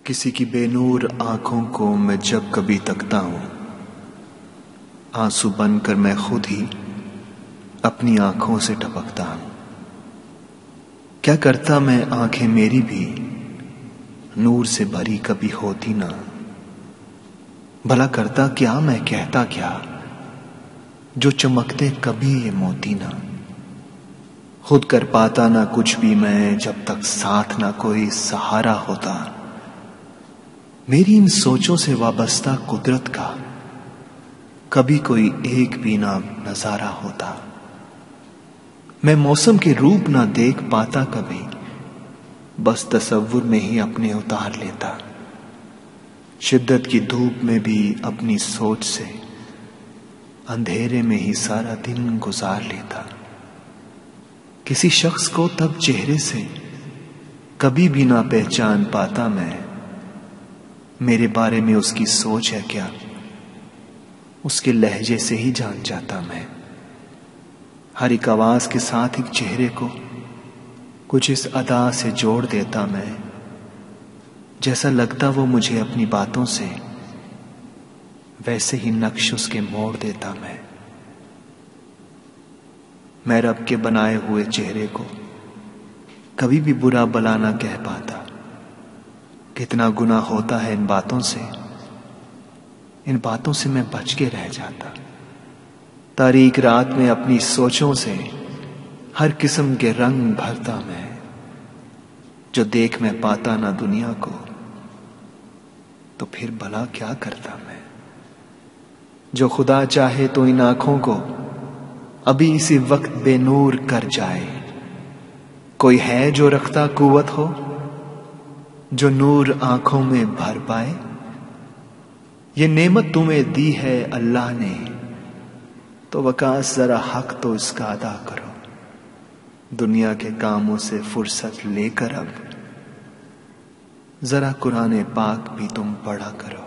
किसी की बेनूर आंखों को मैं जब कभी तकता हूं, आंसू बनकर मैं खुद ही अपनी आंखों से टपकता हूं। क्या करता मैं, आंखें मेरी भी नूर से भरी कभी होती ना। भला करता क्या, मैं कहता क्या, जो चमकते कभी ये मोती ना। खुद कर पाता ना कुछ भी मैं, जब तक साथ ना कोई सहारा होता। मेरी इन सोचों से वाबस्ता कुदरत का कभी कोई एक भी ना नजारा होता। मैं मौसम के रूप ना देख पाता कभी, बस तसव्वुर में ही अपने उतार लेता। शिद्दत की धूप में भी अपनी सोच से अंधेरे में ही सारा दिन गुजार लेता। किसी शख्स को तब चेहरे से कभी भी ना पहचान पाता मैं। मेरे बारे में उसकी सोच है क्या, उसके लहजे से ही जान जाता मैं। हर एक आवाज के साथ एक चेहरे को कुछ इस अदा से जोड़ देता मैं, जैसा लगता वो मुझे अपनी बातों से वैसे ही नक्श उसके मोड़ देता मैं रब के बनाए हुए चेहरे को कभी भी बुरा भला ना कह पाता। कितना गुनाह होता है इन बातों से मैं बच के रह जाता। तारीक रात में अपनी सोचों से हर किस्म के रंग भरता मैं, जो देख मैं पाता ना दुनिया को, तो फिर भला क्या करता मैं। जो खुदा चाहे तो इन आंखों को अभी इसी वक्त बेनूर कर जाए। कोई है जो रखता कुव्वत हो, जो नूर आंखों में भर पाए। ये नेमत तुम्हें दी है अल्लाह ने, तो वकास जरा हक तो इसका अदा करो। दुनिया के कामों से फुर्सत लेकर अब जरा कुरान पाक भी तुम पढ़ा करो।